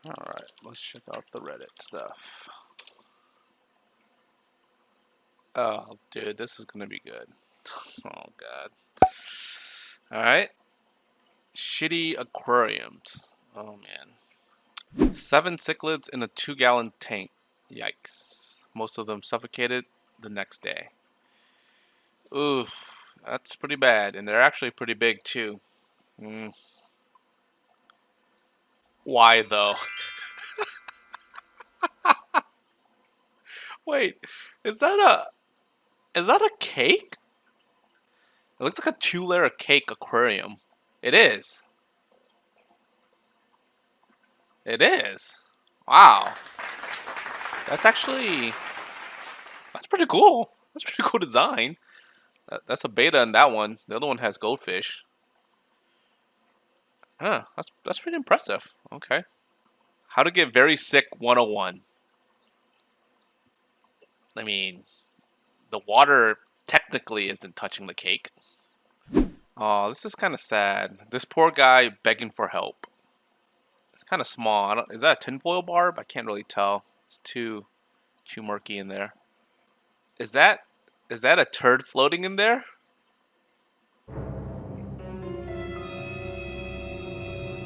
Alright, let's check out the Reddit stuff. Oh, dude, this is gonna be good. Oh, God. Alright. Shitty aquariums. Oh, man. 7 cichlids in a 2-gallon tank. Yikes. Most of them suffocated the next day. Oof. That's pretty bad. And they're actually pretty big, too. Mm. Why, though? Wait, is that a cake? It looks like a 2-layer cake aquarium. It is. It is. Wow. That's actually that's pretty cool. That's a pretty cool design. That's a beta in that one. The other one has goldfish. Huh, that's pretty impressive. Okay. How to get very sick 101. I mean, the water technically isn't touching the cake. Oh, this is kind of sad. This poor guy begging for help. It's kind of small. Is that a tinfoil barb? I can't really tell. It's too murky in there. Is that a turd floating in there?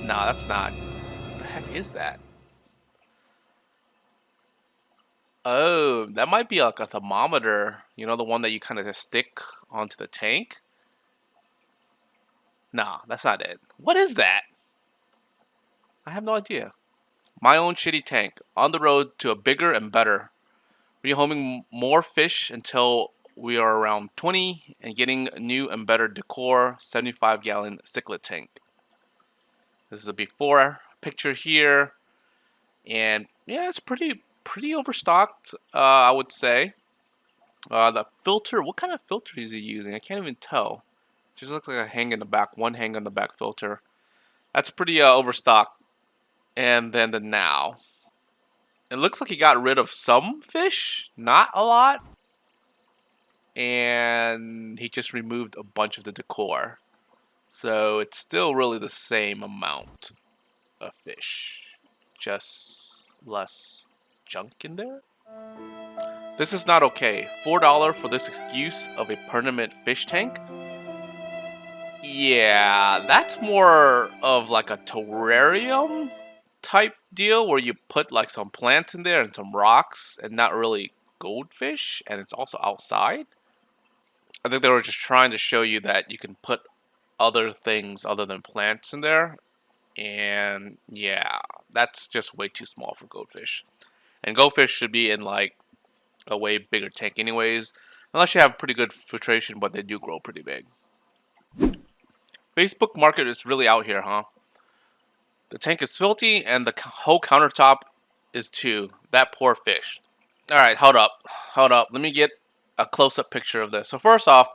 No, that's not. What the heck is that? Oh, that might be like a thermometer. You know, the one that you kind of just stick onto the tank? Nah, that's not it. What is that? I have no idea. My own shitty tank. On the road to a bigger and better. Rehoming more fish until we are around 20 and getting new and better decor 75-gallon cichlid tank. This is a before picture here. And yeah, it's pretty overstocked, I would say. The filter, what kind of filter is he using? I can't even tell. Just looks like a hang in the back, one hang on the back filter. That's pretty overstocked. And then the now. It looks like he got rid of some fish, not a lot. And he just removed a bunch of the decor. So it's still really the same amount of fish. Just less junk in there. This is not okay. $4 for this excuse of a permanent fish tank? Yeah, that's more of like a terrarium type deal where you put like some plants in there and some rocks and not really goldfish, and it's also outside. I think they were just trying to show you that you can put other things other than plants in there, and yeah, that's just way too small for goldfish. And goldfish should be in like a way bigger tank anyways, unless you have pretty good filtration, but they do grow pretty big. Facebook market is really out here, huh? The tank is filthy and the whole countertop is too. That poor fish. Alright, hold up. Hold up. Let me get a close-up picture of this. So first off,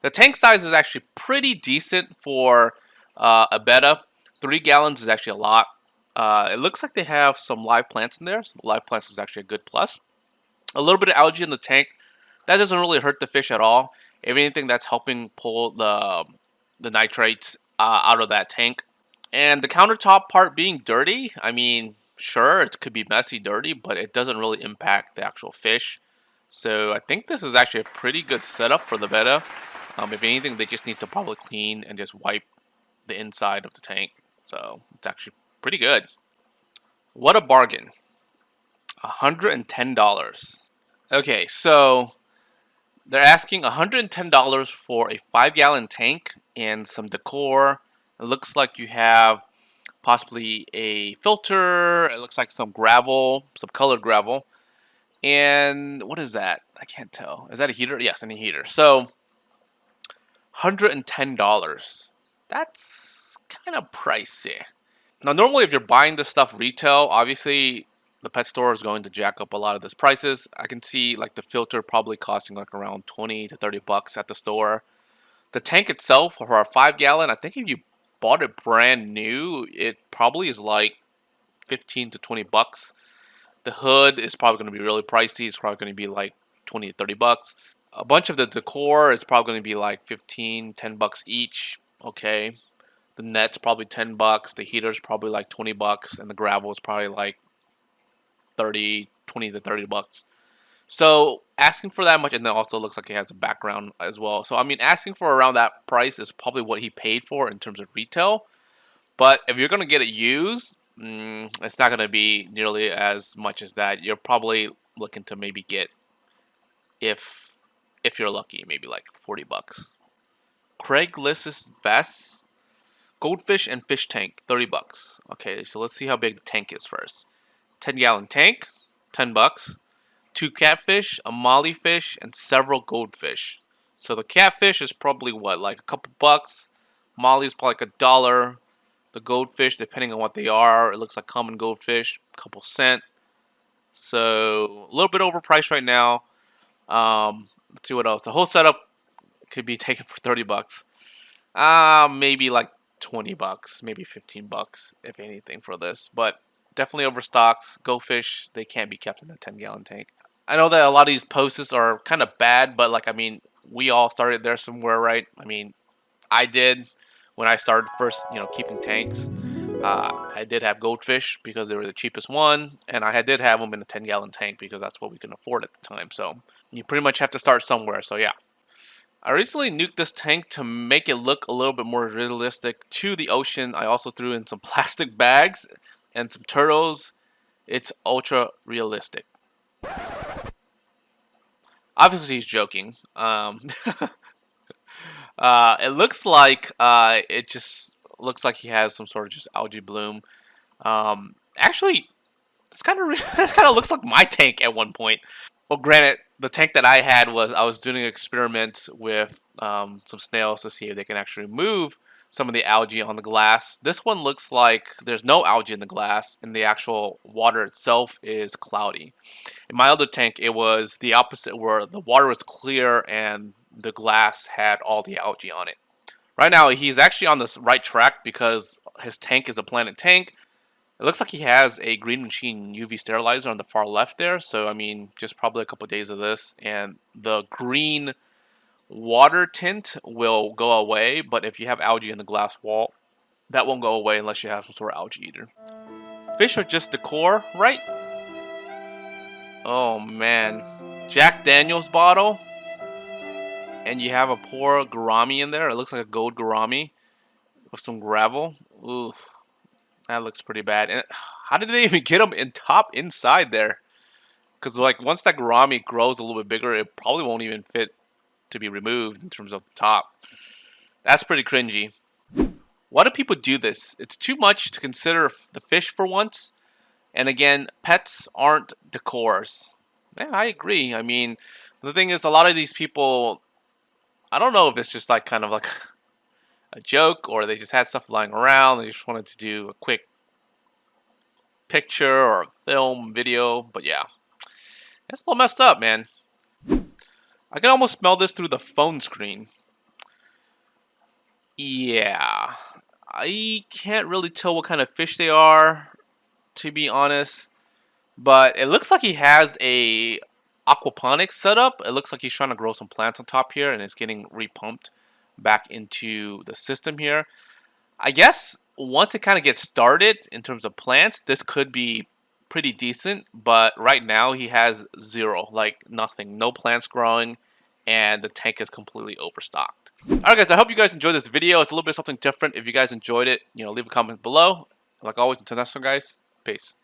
the tank size is actually pretty decent for a betta. 3 gallons is actually a lot. It looks like they have some live plants in there. Some live plants is actually a good plus. A little bit of algae in the tank. That doesn't really hurt the fish at all. If anything, that's helping pull the nitrates out of that tank. And the countertop part being dirty, I mean, sure, it could be messy, dirty, but it doesn't really impact the actual fish. So I think this is actually a pretty good setup for the betta. If anything, they just need to probably clean and just wipe the inside of the tank. So it's actually pretty good. What a bargain. $110. Okay, so they're asking $110 for a 5-gallon tank and some decor. It looks like you have possibly a filter. It looks like some gravel, some colored gravel. And what is that? I can't tell. Is that a heater? Yes, any heater. So $110. That's kind of pricey. Now, normally if you're buying this stuff retail, obviously the pet store is going to jack up a lot of this prices. I can see like the filter probably costing like around 20 to 30 bucks at the store. The tank itself for a 5-gallon, I think if you bought it brand new, it probably is like 15 to 20 bucks. The hood is probably going to be really pricey. It's probably going to be like 20 to 30 bucks. A bunch of the decor is probably going to be like 15, 10 bucks each. Okay. The net's probably 10 bucks. The heater's probably like 20 bucks, and the gravel is probably like 20 to 30 bucks. So asking for that much, and then also looks like he has a background as well. So I mean, asking for around that price is probably what he paid for in terms of retail. But if you're gonna get it used, it's not gonna be nearly as much as that. You're probably looking to maybe get, if you're lucky, maybe like 40 bucks. Craigslist's best goldfish and fish tank, 30 bucks. Okay, so let's see how big the tank is first. 10-gallon tank, 10 bucks. 2 catfish, a molly fish, and several goldfish. So the catfish is probably what, like a couple bucks. Molly is probably like $1. The goldfish, depending on what they are, it looks like common goldfish, a couple cent. So a little bit overpriced right now. Let's see what else. The whole setup could be taken for 30 bucks. Maybe like 20 bucks, maybe 15 bucks, if anything, for this. But definitely overstocked. Goldfish, they can't be kept in a 10-gallon tank. I know that a lot of these posts are kind of bad, but like, I mean, we all started there somewhere, right? I mean, I did when I started first, keeping tanks. I did have goldfish because they were the cheapest one, and I did have them in a 10-gallon tank because that's what we could afford at the time. So you pretty much have to start somewhere. So yeah. I recently nuked this tank to make it look a little bit more realistic to the ocean. I also threw in some plastic bags and some turtles. It's ultra realistic. Obviously, he's joking. It looks like it just looks like he has some sort of just algae bloom. Actually, this kind of this kind of looks like my tank at one point. Well, granted, the tank that I had was I was doing an experiment with some snails to see if they can actually remove some of the algae on the glass. This one looks like there's no algae in the glass, and the actual water itself is cloudy. In my other tank, it was the opposite, where the water was clear and the glass had all the algae on it. Right now, he's actually on the right track because his tank is a planet tank. It looks like he has a green machine UV sterilizer on the far left there. So, I mean, just probably a couple of days of this. And the green water tint will go away. But if you have algae in the glass wall, that won't go away unless you have some sort of algae eater. Fish are just decor, right? Oh, man. Jack Daniels bottle. And you have a poor gourami in there. It looks like a gold gourami with some gravel. Ooh. That looks pretty bad. And how did they even get them inside there? Because like once that gourami grows a little bit bigger, it probably won't even fit to be removed in terms of the top. That's pretty cringy. Why do people do this? It's too much to consider the fish for once. And again, pets aren't decors. Yeah, I agree. I mean, the thing is, a lot of these people, I don't know if it's just like kind of like a joke or they just had stuff lying around. They just wanted to do a quick picture or film, video. But yeah, that's a little messed up, man. I can almost smell this through the phone screen. Yeah, I can't really tell what kind of fish they are, to be honest. But it looks like he has a aquaponics setup. It looks like he's trying to grow some plants on top here, and it's getting repumped back into the system here. I guess once it kind of gets started in terms of plants, this could be pretty decent. But right now he has zero, like nothing, no plants growing, and the tank is completely overstocked. Alright guys, I hope you guys enjoyed this video. It's a little bit something different. If you guys enjoyed it, leave a comment below. Like always, until next time guys, peace.